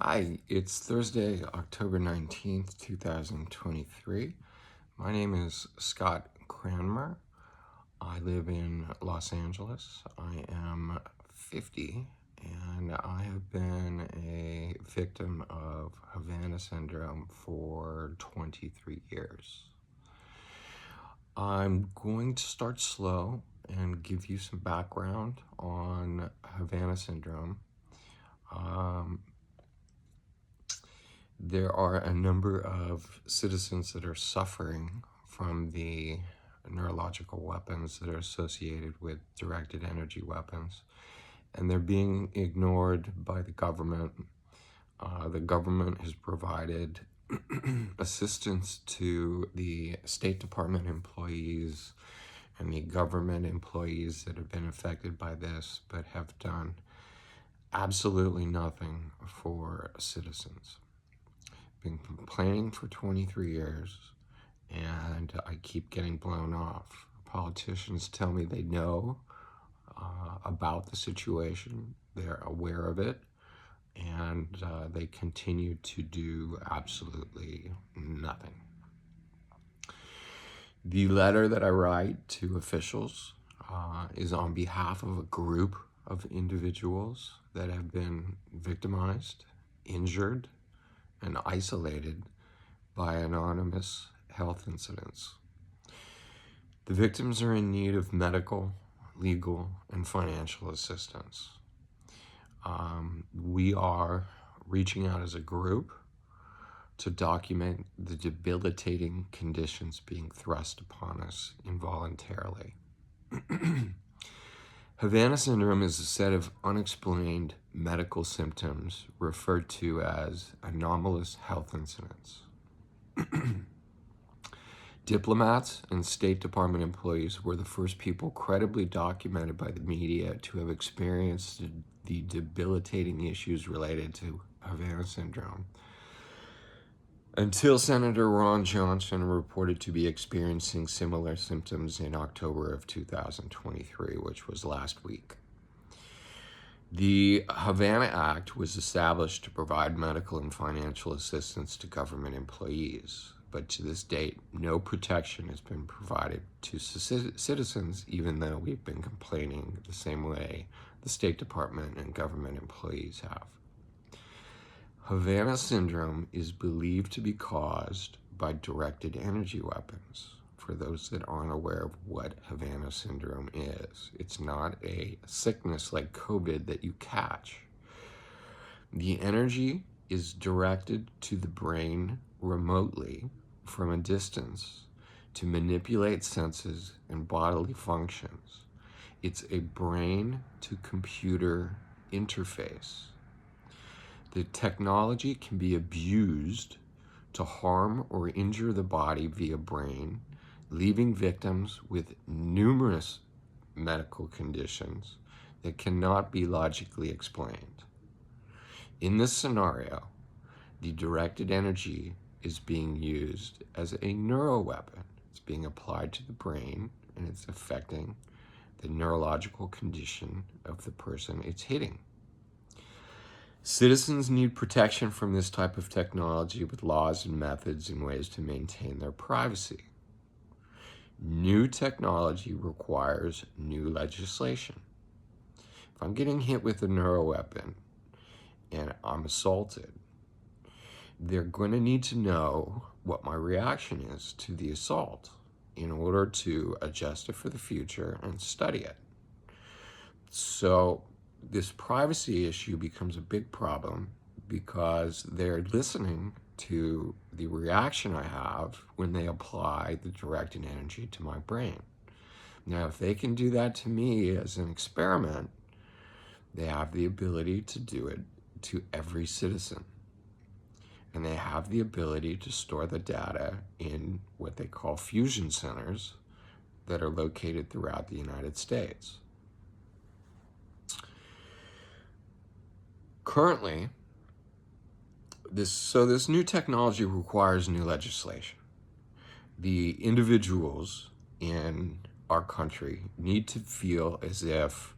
Hi, it's Thursday, October 19th, 2023. My name is Scott Cranmer. I live in Los Angeles. I am 50 and I have been a victim of Havana Syndrome for 23 years. I'm going to start slow and give you some background on Havana Syndrome. There are a number of citizens that are suffering from the neurological weapons that are associated with directed energy weapons, and they're being ignored by the government. The government has provided assistance to the State Department employees and the government employees that have been affected by this, but have done absolutely nothing for citizens. Been complaining for 23 years and I keep getting blown off. Politicians tell me they know about the situation, they're aware of it, and they continue to do absolutely nothing. The letter that I write to officials is on behalf of a group of individuals that have been victimized, injured, and isolated by anonymous health incidents. The victims are in need of medical, legal, and financial assistance. We are reaching out as a group to document the debilitating conditions being thrust upon us involuntarily. Havana Syndrome is a set of unexplained medical symptoms referred to as anomalous health incidents. Diplomats and State Department employees were the first people credibly documented by the media to have experienced the debilitating issues related to Havana Syndrome, until Senator Ron Johnson reported to be experiencing similar symptoms in October of 2023, which was last week. The Havana Act was established to provide medical and financial assistance to government employees, but to this date, no protection has been provided to citizens, even though we've been complaining the same way the State Department and government employees have. Havana Syndrome is believed to be caused by directed energy weapons. For those that aren't aware of what Havana Syndrome is, it's not a sickness like COVID that you catch. The energy is directed to the brain remotely from a distance to manipulate senses and bodily functions. It's a brain-to-computer interface. The technology can be abused to harm or injure the body via brain, leaving victims with numerous medical conditions that cannot be logically explained. In this scenario, the directed energy is being used as a neuroweapon. It's being applied to the brain and it's affecting the neurological condition of the person it's hitting. Citizens need protection from this type of technology with laws and methods and ways to maintain their privacy. New technology requires new legislation. If I'm getting hit with a neuroweapon and I'm assaulted, they're going to need to know what my reaction is to the assault in order to adjust it for the future and study it. So this privacy issue becomes a big problem because they're listening to the reaction I have when they apply the directed energy to my brain. Now, if they can do that to me as an experiment, they have the ability to do it to every citizen. And they have the ability to store the data in what they call fusion centers that are located throughout the United States. Currently, this new technology requires new legislation. The individuals in our country need to feel as if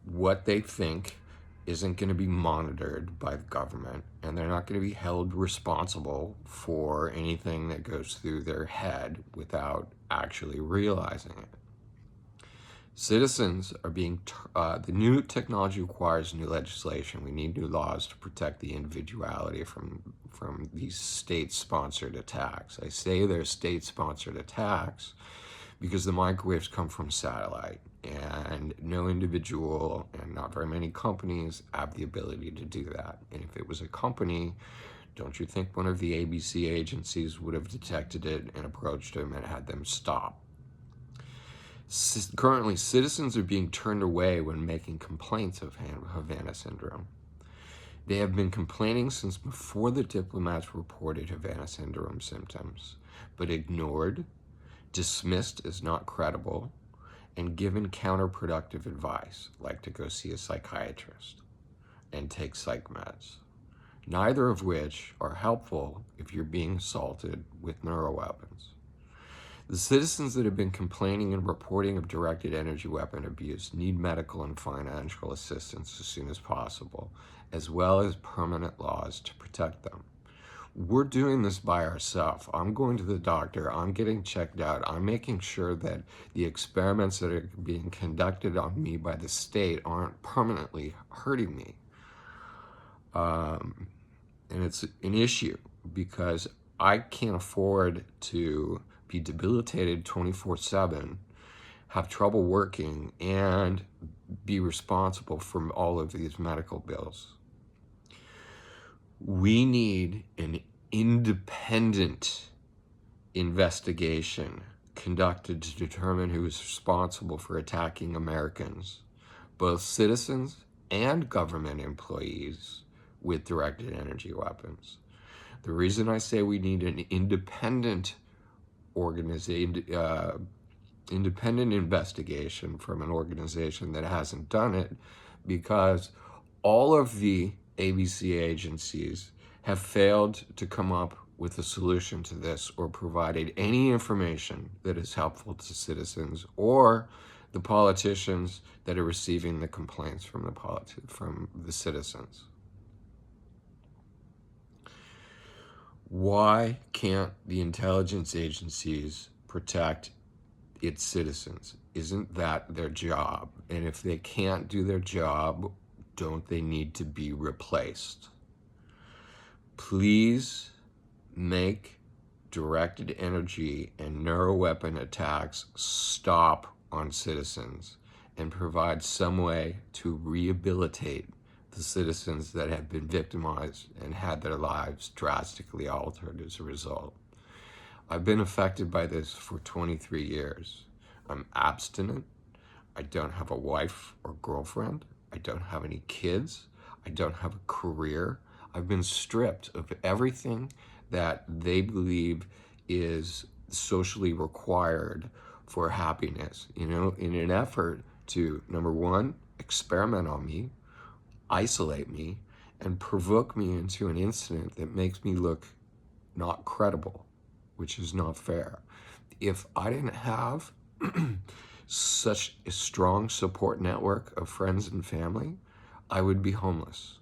what they think isn't going to be monitored by the government, and they're not going to be held responsible for anything that goes through their head without actually realizing it. Citizens are being, the new technology requires new legislation. We need new laws to protect the individuality from these state-sponsored attacks. I say they're state-sponsored attacks because the microwaves come from satellite, and no individual and not very many companies have the ability to do that. And if it was a company, don't you think one of the ABC agencies would have detected it and approached them and had them stop? Currently, citizens are being turned away when making complaints of Havana Syndrome. They have been complaining since before the diplomats reported Havana Syndrome symptoms, but ignored, dismissed as not credible, and given counterproductive advice, like to go see a psychiatrist and take psych meds, neither of which are helpful if you're being assaulted with neuroweapons. The citizens that have been complaining and reporting of directed energy weapon abuse need medical and financial assistance as soon as possible, as well as permanent laws to protect them. We're doing this by ourselves. I'm going to the doctor, I'm getting checked out, I'm making sure that the experiments that are being conducted on me by the state aren't permanently hurting me. And it's an issue because I can't afford to be debilitated 24/7, have trouble working, and be responsible for all of these medical bills. We need an independent investigation conducted to determine who is responsible for attacking Americans, both citizens and government employees, with directed energy weapons. The reason I say we need an independent investigation from an organization that hasn't done it, because all of the ABC agencies have failed to come up with a solution to this or provided any information that is helpful to citizens or the politicians that are receiving the complaints from the citizens. Why can't the intelligence agencies protect its citizens? Isn't that their job? And if they can't do their job, don't they need to be replaced? Please make directed energy and neuroweapon attacks stop on citizens and provide some way to rehabilitate the citizens that have been victimized and had their lives drastically altered as a result. I've been affected by this for 23 years. I'm abstinent. I don't have a wife or girlfriend. I don't have any kids. I don't have a career. I've been stripped of everything that they believe is socially required for happiness, in an effort to, number one, experiment on me, isolate me, and provoke me into an incident that makes me look not credible, which is not fair. If I didn't have such a strong support network of friends and family, I would be homeless.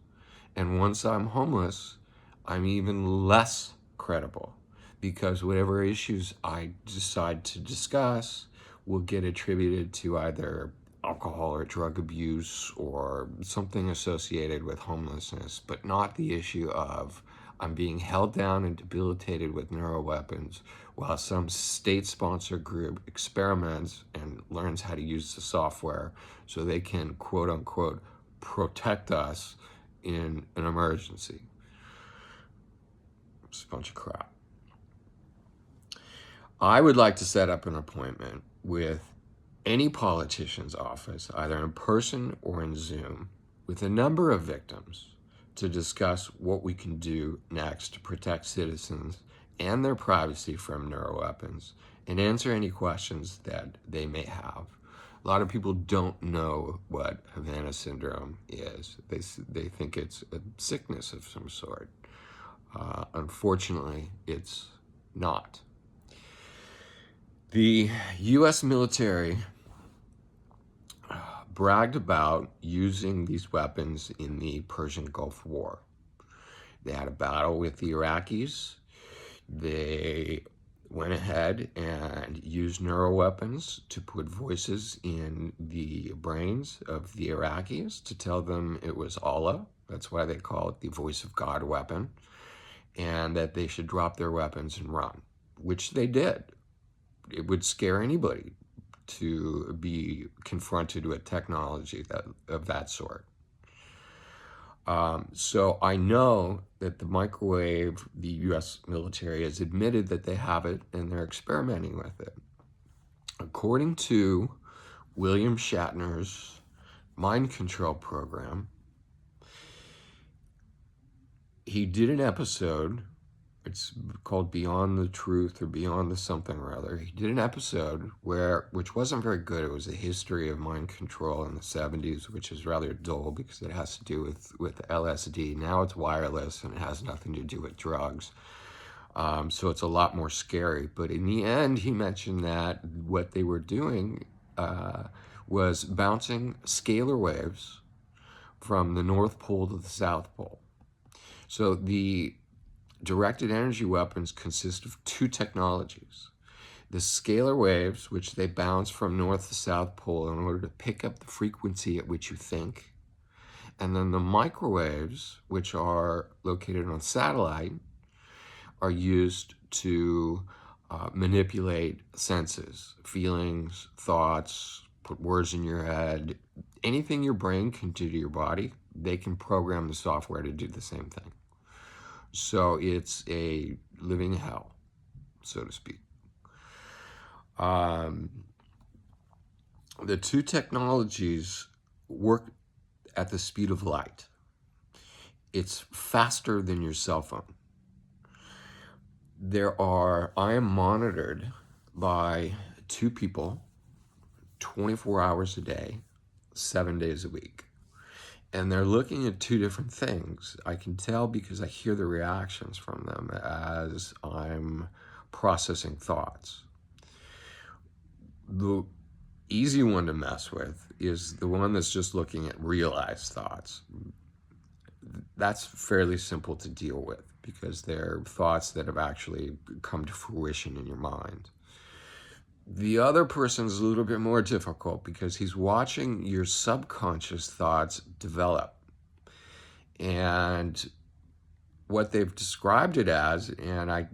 And once I'm homeless, I'm even less credible, because whatever issues I decide to discuss will get attributed to either alcohol or drug abuse or something associated with homelessness, but not the issue of I'm being held down and debilitated with neuroweapons while some state-sponsored group experiments and learns how to use the software so they can, quote unquote, protect us in an emergency. It's a bunch of crap. I would like to set up an appointment with any politician's office, either in person or in Zoom, with a number of victims to discuss what we can do next to protect citizens and their privacy from neuroweapons and answer any questions that they may have. A lot of people don't know what Havana Syndrome is. They think it's a sickness of some sort. Unfortunately, it's not. The U.S. military bragged about using these weapons in the Persian Gulf War. They had a battle with the Iraqis. They went ahead and used neuroweapons to put voices in the brains of the Iraqis to tell them it was Allah. That's why they call it the voice of God weapon, and that they should drop their weapons and run, which they did. It would scare anybody to be confronted with technology of that sort. So I know that the microwave, the U.S. military has admitted that they have it and they're experimenting with it. According to William Shatner's mind control program, he did an episode, it's called Beyond the Truth or Beyond the something or other. He did an episode which wasn't very good. It was a history of mind control in the 70s, which is rather dull because it has to do with LSD. Now it's wireless and it has nothing to do with drugs. So it's a lot more scary. But in the end, he mentioned that what they were doing was bouncing scalar waves from the North Pole to the South Pole. So the directed energy weapons consist of two technologies. The scalar waves, which they bounce from north to south pole in order to pick up the frequency at which you think. And then the microwaves, which are located on satellite, are used to manipulate senses, feelings, thoughts, put words in your head. Anything your brain can do to your body, they can program the software to do the same thing. So it's a living hell, so to speak. The two technologies work at the speed of light. It's faster than your cell phone. I am monitored by two people 24 hours a day, 7 days a week. And they're looking at two different things. I can tell because I hear the reactions from them as I'm processing thoughts. The easy one to mess with is the one that's just looking at realized thoughts. That's fairly simple to deal with because they're thoughts that have actually come to fruition in your mind. The other person's a little bit more difficult because he's watching your subconscious thoughts develop. And what they've described it as, and I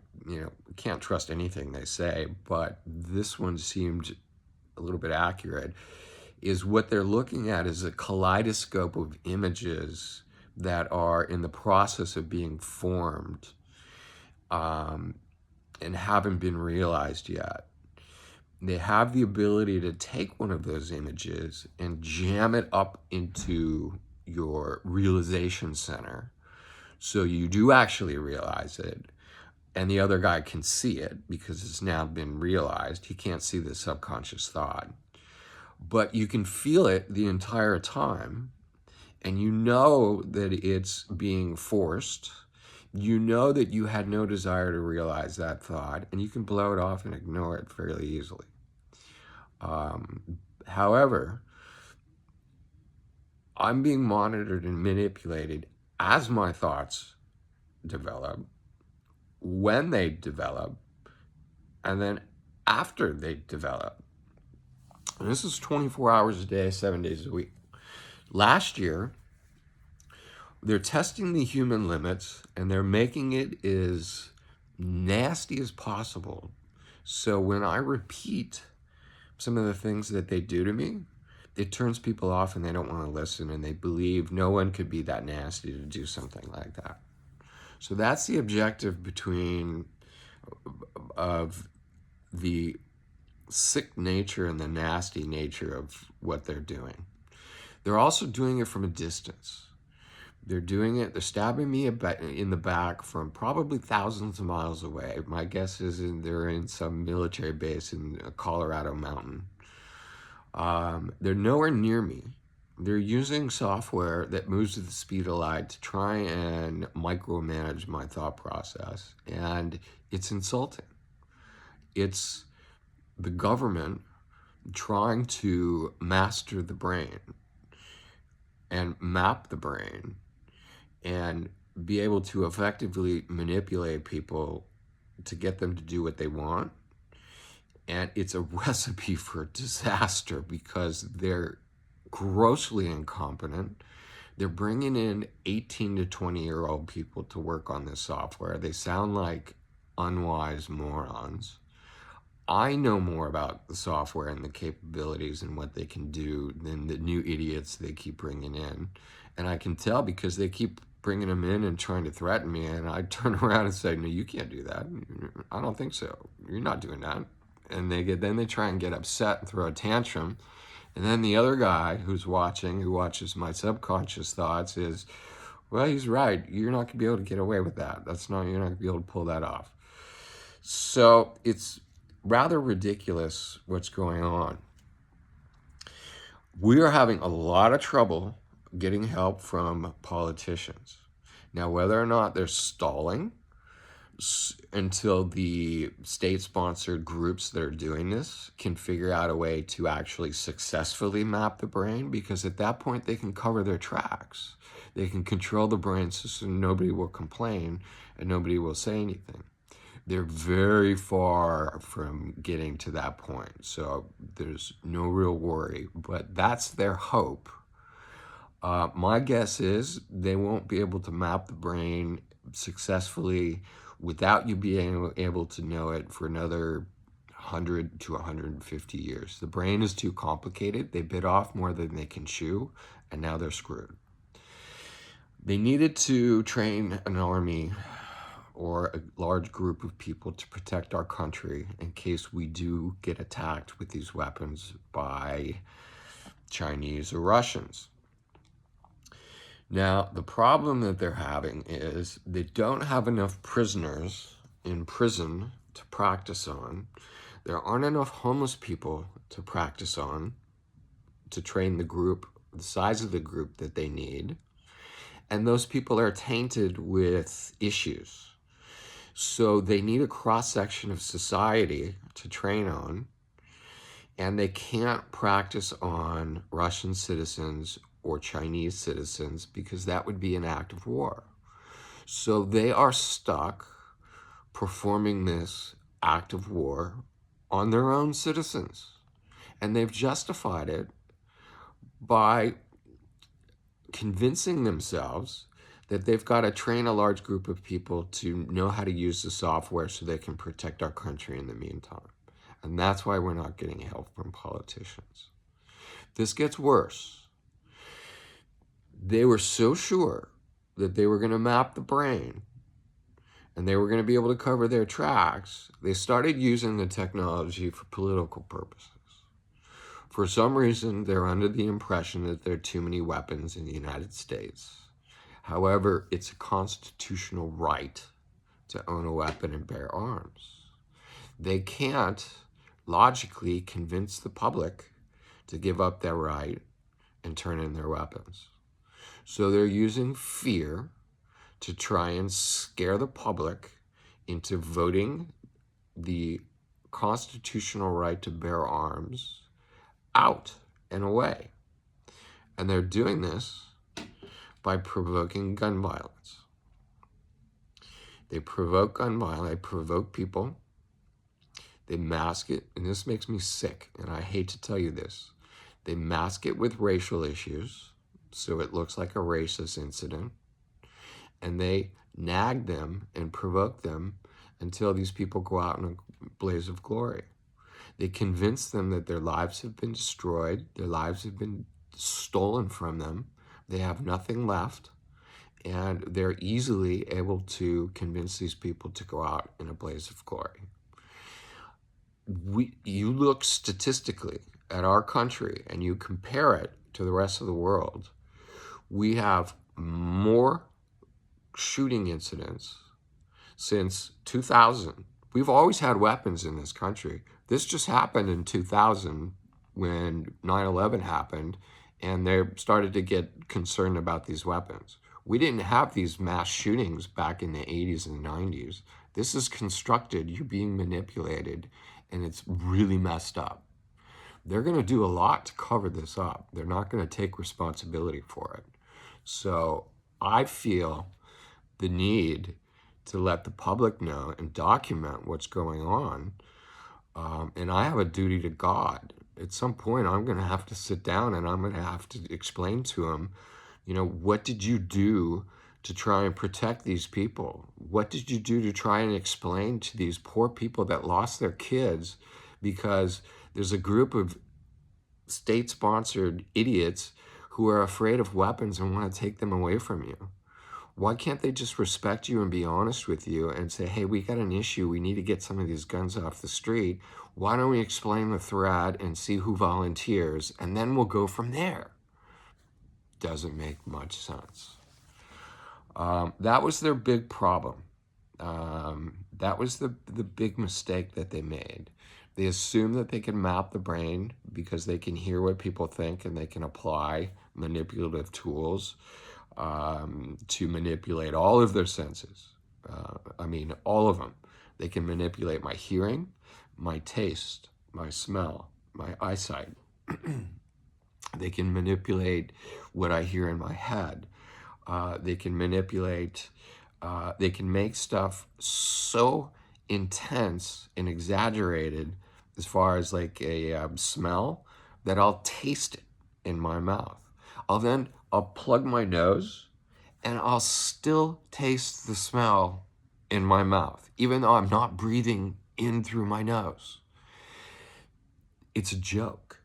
can't trust anything they say, but this one seemed a little bit accurate, is what they're looking at is a kaleidoscope of images that are in the process of being formed and haven't been realized yet. They have the ability to take one of those images and jam it up into your realization center. So you do actually realize it, and the other guy can see it because it's now been realized. He can't see the subconscious thought. But you can feel it the entire time, and you know that it's being forced. You know that you had no desire to realize that thought, and you can blow it off and ignore it fairly easily. However, I'm being monitored and manipulated as my thoughts develop, when they develop, and then after they develop. And this is 24 hours a day, 7 days a week. Last year, they're testing the human limits and they're making it as nasty as possible. So when I repeat some of the things that they do to me, it turns people off and they don't want to listen, and they believe no one could be that nasty to do something like that. So that's the objective of the sick nature and the nasty nature of what they're doing. They're also doing it from a distance. They're stabbing me in the back from probably thousands of miles away. My guess is they're in some military base in a Colorado mountain. They're nowhere near me. They're using software that moves at the speed of light to try and micromanage my thought process. And it's insulting. It's the government trying to master the brain and map the brain and be able to effectively manipulate people to get them to do what they want. And it's a recipe for disaster because they're grossly incompetent. They're bringing in 18 to 20-year-old people to work on this software. They sound like unwise morons. I know more about the software and the capabilities and what they can do than the new idiots they keep bringing in. And I can tell because they keep bringing them in and trying to threaten me. And I turn around and say, no, you can't do that. I don't think so. You're not doing that. And then they try and get upset and throw a tantrum. And then the other guy who watches my subconscious thoughts is, well, he's right. You're not going to be able to get away with that. You're not going to be able to pull that off. So it's rather ridiculous what's going on. We are having a lot of trouble getting help from politicians. Now, whether or not they're stalling until the state-sponsored groups that are doing this can figure out a way to actually successfully map the brain, because at that point they can cover their tracks. They can control the brain so nobody will complain and nobody will say anything. They're very far from getting to that point, so there's no real worry, but that's their hope. My guess is they won't be able to map the brain successfully without you being able to know it for another 100 to 150 years. The brain is too complicated. They bit off more than they can chew, and now they're screwed. They needed to train an army or a large group of people to protect our country in case we do get attacked with these weapons by Chinese or Russians. Now, the problem that they're having is they don't have enough prisoners in prison to practice on. There aren't enough homeless people to practice on, to train the group, the size of the group that they need. And those people are tainted with issues. So they need a cross-section of society to train on, and they can't practice on Russian citizens or Chinese citizens because that would be an act of war. So they are stuck performing this act of war on their own citizens. And they've justified it by convincing themselves that they've got to train a large group of people to know how to use the software so they can protect our country in the meantime. And that's why we're not getting help from politicians. This gets worse. They were so sure that they were going to map the brain and they were going to be able to cover their tracks, they started using the technology for political purposes. For some reason, they're under the impression that there are too many weapons in the United States. However, it's a constitutional right to own a weapon and bear arms. They can't logically convince the public to give up their right and turn in their weapons. So they're using fear to try and scare the public into voting the constitutional right to bear arms out and away. And they're doing this by provoking gun violence. They provoke gun violence, they provoke people, they mask it, and this makes me sick, and I hate to tell you this. They mask it with racial issues, so it looks like a racist incident, and they nag them and provoke them until these people go out in a blaze of glory. They convince them that their lives have been destroyed, their lives have been stolen from them, they have nothing left, and they're easily able to convince these people to go out in a blaze of glory. You look statistically at our country and you compare it to the rest of the world, we have more shooting incidents since 2000. We've always had weapons in this country. This just happened in 2000 when 9/11 happened, and they started to get concerned about these weapons. We didn't have these mass shootings back in the 80s and 90s. This is constructed, you're being manipulated, and it's really messed up. they're going to do a lot to cover this up. They're not going to take responsibility for it. So I feel the need to let the public know and document what's going on. And I have a duty to God. At some point, I'm going to have to sit down and I'm going to have to explain to him, what did you do to try and protect these people? What did you do to try and explain to these poor people that lost their kids because there's a group of state-sponsored idiots who are afraid of weapons and want to take them away from you? Why can't they just respect you and be honest with you and say, hey, we got an issue. We need to get some of these guns off the street. Why don't we explain the threat and see who volunteers, and then we'll go from there? Doesn't make much sense. That was their big problem. That was the big mistake that they made. They assume that they can map the brain because they can hear what people think and they can apply manipulative tools to manipulate all of their senses. All of them. They can manipulate my hearing, my taste, my smell, my eyesight. They can manipulate what I hear in my head. They can manipulate, they can make stuff so intense and exaggerated as far as like a smell that I'll taste it in my mouth. I'll plug my nose and I'll still taste the smell in my mouth, even though I'm not breathing in through my nose. It's a joke.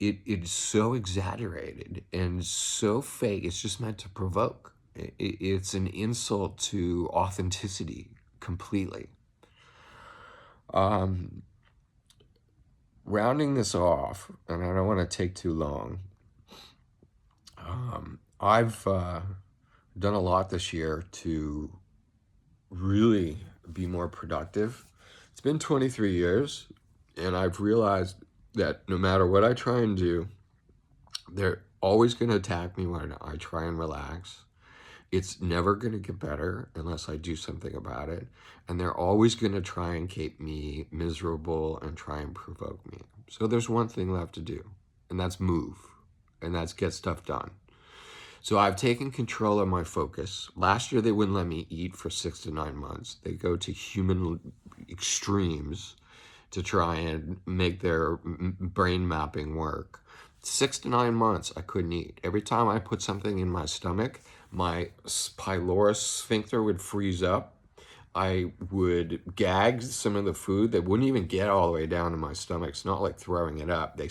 It's so exaggerated and so fake. It's just meant to provoke. It's an insult to authenticity completely. Rounding this off, and I don't want to take too long, I've done a lot this year to really be more productive. It's been 23 years, and I've realized that no matter what I try and do, they're always going to attack me when I try and relax. It's never going to get better unless I do something about it. And they're always going to try and keep me miserable and try and provoke me. So there's one thing left to do, and that's move, and that's get stuff done. So I've taken control of my focus. Last year, they wouldn't let me eat for 6 to 9 months. They go to human extremes to try and make their brain mapping work. 6 to 9 months, I couldn't eat. Every time I put something in my stomach, my pylorus sphincter would freeze up. I would gag some of the food that wouldn't even get all the way down to my stomach. It's not like throwing it up. They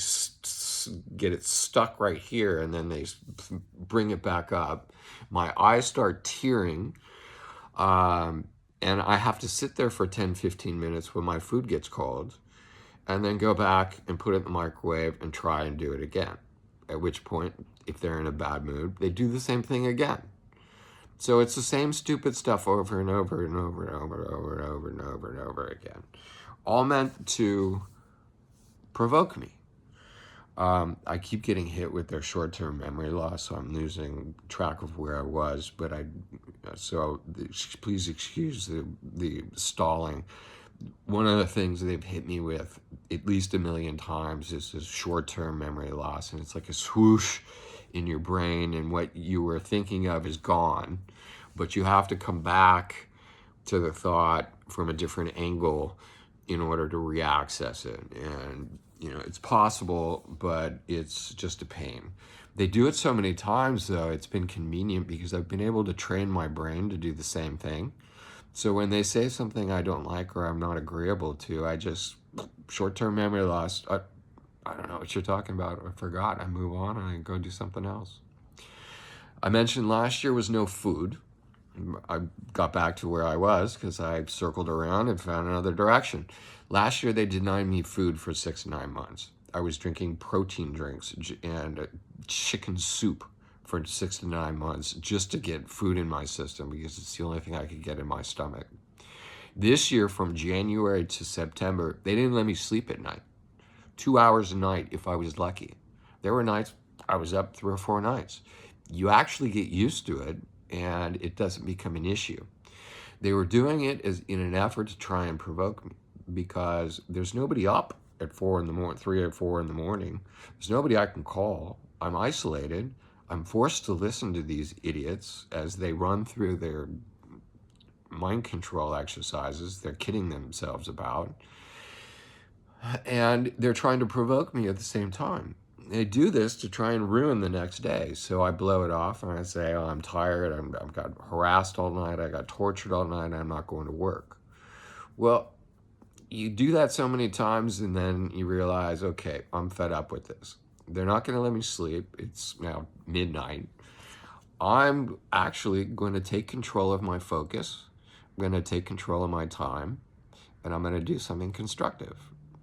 get it stuck right here, and then they bring it back up. My eyes start tearing, and I have to sit there for 10, 15 minutes when my food gets cold, and then go back and put it in the microwave and try and do it again. At which point, if they're in a bad mood, they do the same thing again. So it's the same stupid stuff over and over and over and over and over and over and over and over again. All meant to provoke me. I keep getting hit with their short-term memory loss, so I'm losing track of where I was. Please excuse the stalling. One of the things they've hit me with at least 1 million times is this short-term memory loss, and it's like a swoosh in your brain, and what you were thinking of is gone, but you have to come back to the thought from a different angle in order to re-access it. And it's possible, but it's just a pain. They do it so many times, though, it's been convenient because I've been able to train my brain to do the same thing. So when they say something I don't like or I'm not agreeable to, I just, short-term memory loss, I don't know what you're talking about. I forgot. I move on and I go do something else. I mentioned last year was no food. I got back to where I was because I circled around and found another direction. Last year, they denied me food for 6 to 9 months. I was drinking protein drinks and chicken soup for 6 to 9 months just to get food in my system because it's the only thing I could get in my stomach. This year, from January to September, they didn't let me sleep at night. 2 hours a night if I was lucky. There were nights I was up 3 or 4 nights. You actually get used to it, and it doesn't become an issue. They were doing it as in an effort to try and provoke me because there's nobody up at 4 in the morning, 3 or 4 in the morning. There's nobody I can call. I'm isolated. I'm forced to listen to these idiots as they run through their mind control exercises they're kidding themselves about. And they're trying to provoke me at the same time. They do this to try and ruin the next day. So I blow it off and I say, oh, I'm tired. I've got harassed all night. I got tortured all night. I'm not going to work. Well, you do that so many times and then you realize, okay, I'm fed up with this. They're not going to let me sleep. It's now midnight. I'm actually going to take control of my focus. I'm going to take control of my time, and I'm going to do something constructive.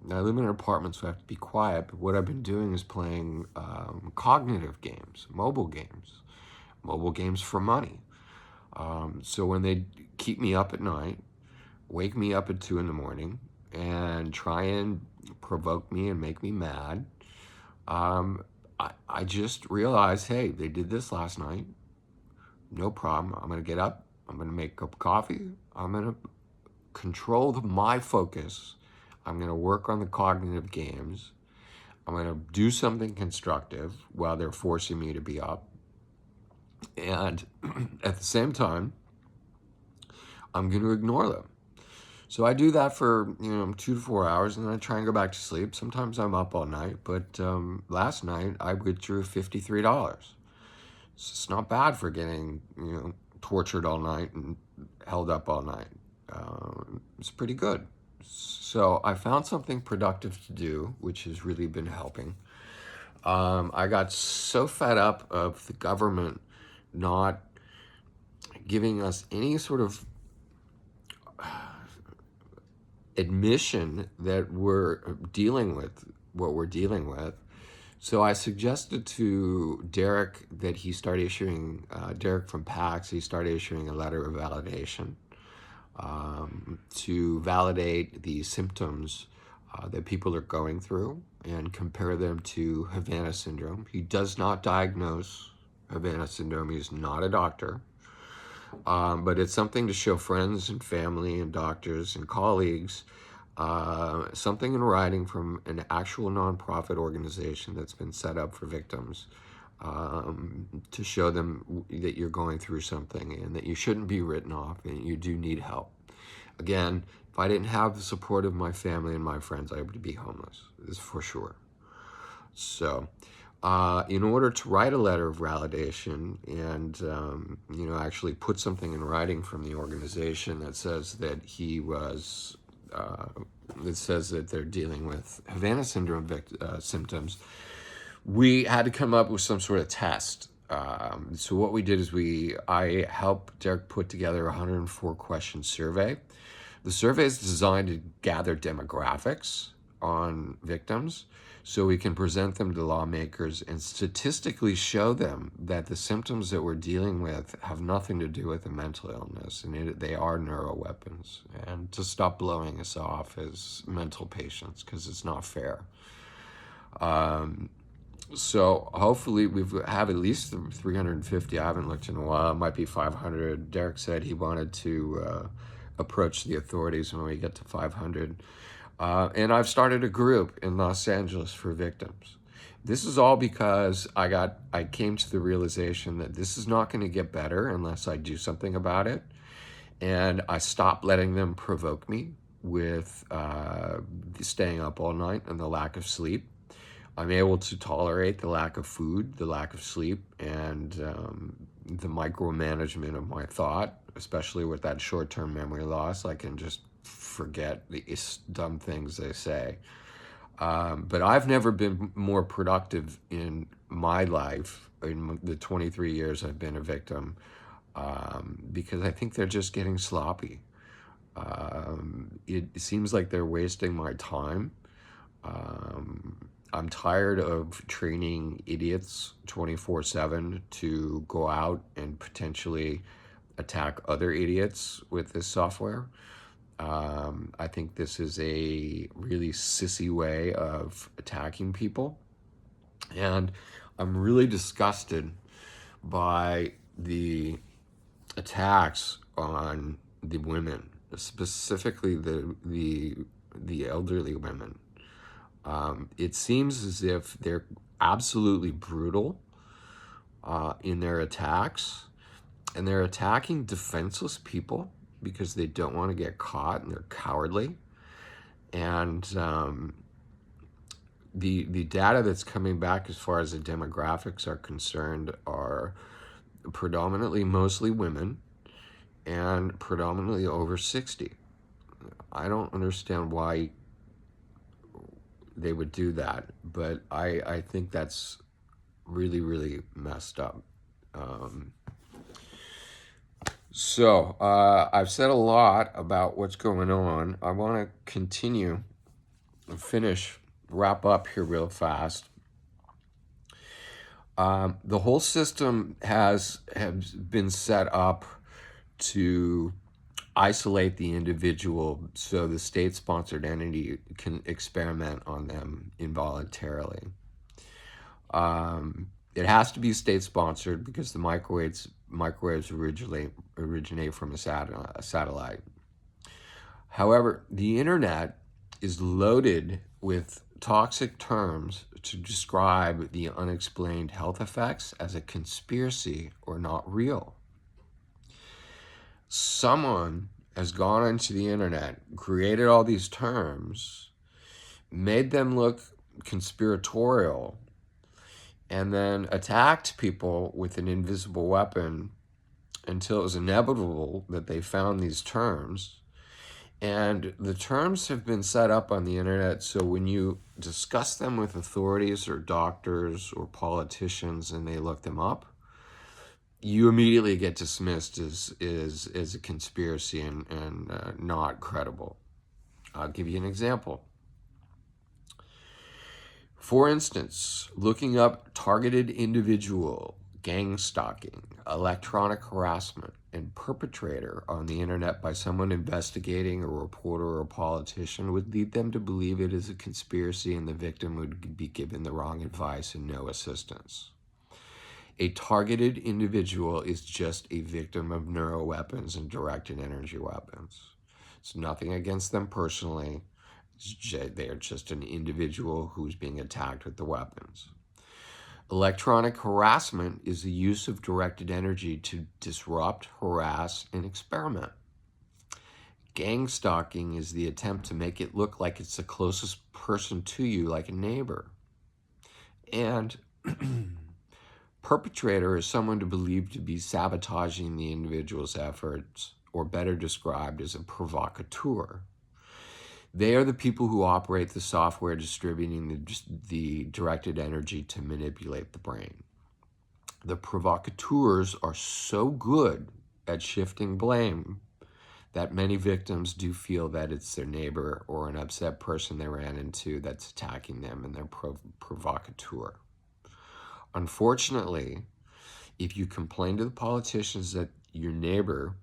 Now, I live in an apartment, so I have to be quiet, but what I've been doing is playing cognitive games, mobile games for money. So when they keep me up at night, wake me up at 2 in the morning, and try and provoke me and make me mad, I just realized, hey, they did this last night. No problem. I'm going to get up. I'm going to make a cup of coffee. I'm going to control my focus. I'm going to work on the cognitive games. I'm going to do something constructive while they're forcing me to be up. And at the same time, I'm going to ignore them. So I do that for 2 to 4 hours, and then I try and go back to sleep. Sometimes I'm up all night, but last night I withdrew $53. It's not bad for getting tortured all night and held up all night. It's pretty good. So I found something productive to do, which has really been helping. I got so fed up of the government not giving us any sort of admission that we're dealing with what we're dealing with. So I suggested to Derek that he start issuing, Derek from PAX, he started issuing a letter of validation to validate the symptoms that people are going through and compare them to Havana Syndrome. He does not diagnose Havana Syndrome. He's not a doctor. But it's something to show friends and family and doctors and colleagues, something in writing from an actual nonprofit organization that's been set up for victims, to show them that you're going through something and that you shouldn't be written off and you do need help. Again, if I didn't have the support of my family and my friends, I would be homeless, this is for sure. So in order to write a letter of validation and actually put something in writing from the organization that says that that says that they're dealing with Havana Syndrome symptoms, we had to come up with some sort of test. So what we did is I helped Derek put together a 104 question survey. The survey is designed to gather demographics on victims so we can present them to lawmakers and statistically show them that the symptoms that we're dealing with have nothing to do with a mental illness, and they are neuroweapons, and to stop blowing us off as mental patients, because it's not fair. So hopefully we have at least 350. I haven't looked in a while. It might be 500. Derek said he wanted to approach the authorities when we get to 500. And I've started a group in Los Angeles for victims. This is all because I came to the realization that this is not going to get better unless I do something about it. And I stopped letting them provoke me with staying up all night and the lack of sleep. I'm able to tolerate the lack of food, the lack of sleep, and the micromanagement of my thought, especially with that short-term memory loss. I can just forget the dumb things they say. But I've never been more productive in my life, in the 23 years I've been a victim, because I think they're just getting sloppy. It seems like they're wasting my time. I'm tired of training idiots 24/7 to go out and potentially attack other idiots with this software. I think this is a really sissy way of attacking people. And I'm really disgusted by the attacks on the women, specifically the elderly women. It seems as if they're absolutely brutal in their attacks, and they're attacking defenseless people because they don't want to get caught, and they're cowardly. And the data that's coming back as far as the demographics are concerned are predominantly mostly women and predominantly over 60. I don't understand why they would do that, but I think that's really, really messed up. So I've said a lot about what's going on. I want to continue and wrap up here real fast. The whole system has been set up to isolate the individual so the state-sponsored entity can experiment on them involuntarily. It has to be state-sponsored because the microwaves originate from a satellite. However, the internet is loaded with toxic terms to describe the unexplained health effects as a conspiracy or not real. Someone has gone into the internet, created all these terms, made them look conspiratorial, and then attacked people with an invisible weapon until it was inevitable that they found these terms. And the terms have been set up on the internet so when you discuss them with authorities or doctors or politicians and they look them up, you immediately get dismissed as a conspiracy and not credible. I'll give you an example. For instance, looking up targeted individual, gang stalking, electronic harassment, and perpetrator on the internet by someone investigating a reporter or a politician would lead them to believe it is a conspiracy and the victim would be given the wrong advice and no assistance. A targeted individual is just a victim of neuroweapons and directed energy weapons. It's nothing against them personally. They're just an individual who's being attacked with the weapons. Electronic harassment is the use of directed energy to disrupt, harass, and experiment. Gang stalking is the attempt to make it look like it's the closest person to you, like a neighbor. And perpetrator is someone believed to be sabotaging the individual's efforts, or better described as a provocateur. They are the people who operate the software distributing the directed energy to manipulate the brain. The provocateurs are so good at shifting blame that many victims do feel that it's their neighbor or an upset person they ran into that's attacking them and they're provocateur. Unfortunately, if you complain to the politicians that your neighbor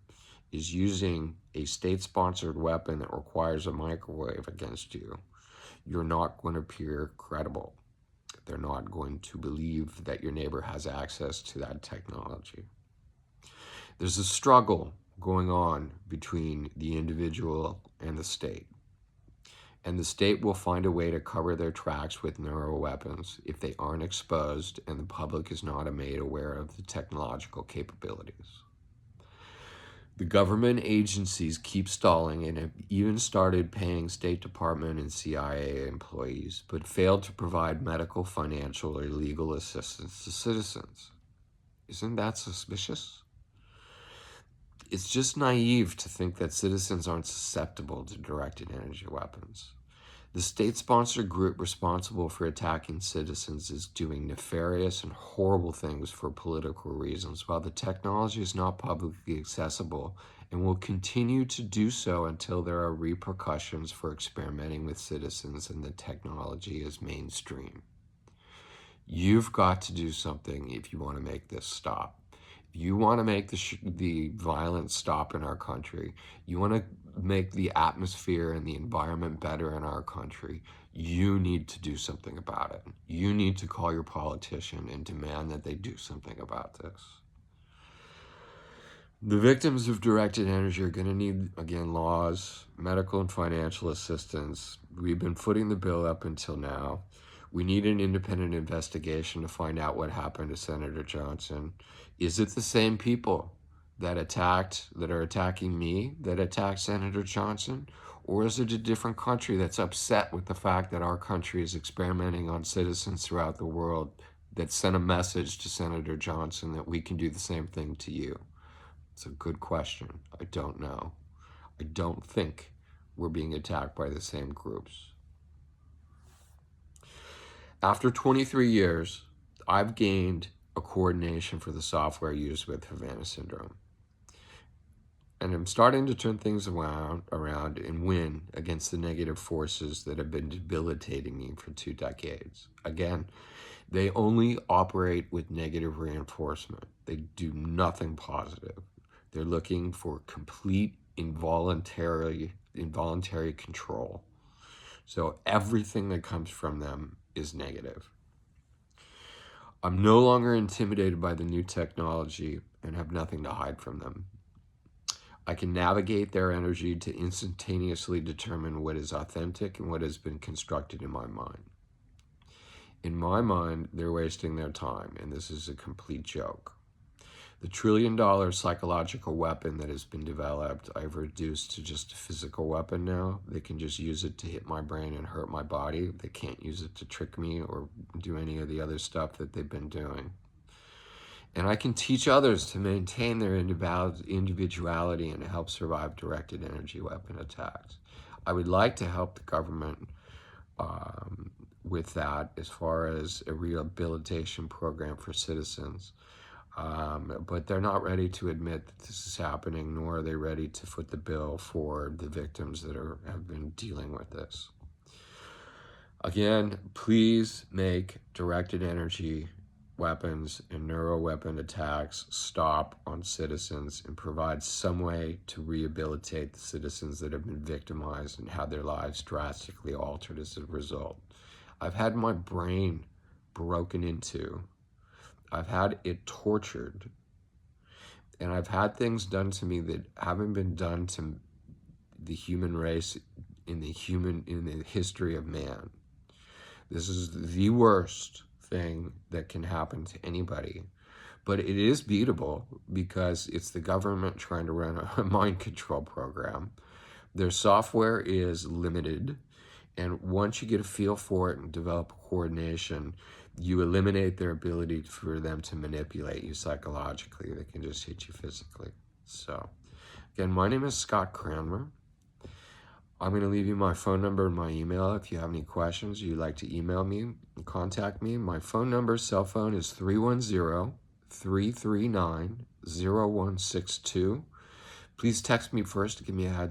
is using a state-sponsored weapon that requires a microwave against you, you're not going to appear credible. They're not going to believe that your neighbor has access to that technology. There's a struggle going on between the individual and the state. And the state will find a way to cover their tracks with neuroweapons if they aren't exposed and the public is not made aware of the technological capabilities. The government agencies keep stalling and have even started paying State Department and CIA employees, but failed to provide medical, financial, or legal assistance to citizens. Isn't that suspicious? It's just naive to think that citizens aren't susceptible to directed energy weapons. The state-sponsored group responsible for attacking citizens is doing nefarious and horrible things for political reasons, while the technology is not publicly accessible and will continue to do so until there are repercussions for experimenting with citizens and the technology is mainstream. You've got to do something if you want to make this stop. If you want to make the violence stop in our country, you want to make the atmosphere and the environment better in our country, you need to do something about it. You need to call your politician and demand that they do something about this. The victims of directed energy are going to need, again, laws, medical and financial assistance. We've been footing the bill up until now. We need an independent investigation to find out what happened to Senator Johnson. Is it the same people that are attacking me, that attacked Senator Johnson? Or is it a different country that's upset with the fact that our country is experimenting on citizens throughout the world that sent a message to Senator Johnson that we can do the same thing to you? It's a good question. I don't know. I don't think we're being attacked by the same groups. After 23 years, I've gained a coordination for the software used with Havana Syndrome. And I'm starting to turn things around and win against the negative forces that have been debilitating me for 2 decades. Again, they only operate with negative reinforcement. They do nothing positive. They're looking for complete involuntary control. So everything that comes from them is negative. I'm no longer intimidated by the new technology and have nothing to hide from them. I can navigate their energy to instantaneously determine what is authentic and what has been constructed in my mind. In my mind, they're wasting their time, and this is a complete joke. The trillion-dollar psychological weapon that has been developed, I've reduced to just a physical weapon now. They can just use it to hit my brain and hurt my body. They can't use it to trick me or do any of the other stuff that they've been doing. And I can teach others to maintain their individuality and help survive directed energy weapon attacks. I would like to help the government with that as far as a rehabilitation program for citizens. But they're not ready to admit that this is happening, nor are they ready to foot the bill for the victims that have been dealing with this. Again, please make directed energy weapons and neuroweapon attacks stop on citizens and provide some way to rehabilitate the citizens that have been victimized and had their lives drastically altered as a result. I've had my brain broken into. I've had it tortured, and I've had things done to me that haven't been done to the human race in the history of man. This is the worst thing that can happen to anybody, but it is beatable because it's the government trying to run a mind control program. Their software is limited, and once you get a feel for it and develop a coordination, you eliminate their ability for them to manipulate you psychologically. They can just hit you physically. So, again, my name is Scott Cranmer. I'm going to leave you my phone number and my email. If you have any questions, you'd like to email me, contact me. My phone number, cell phone, is 310-339-0162. Please text me first to give me a heads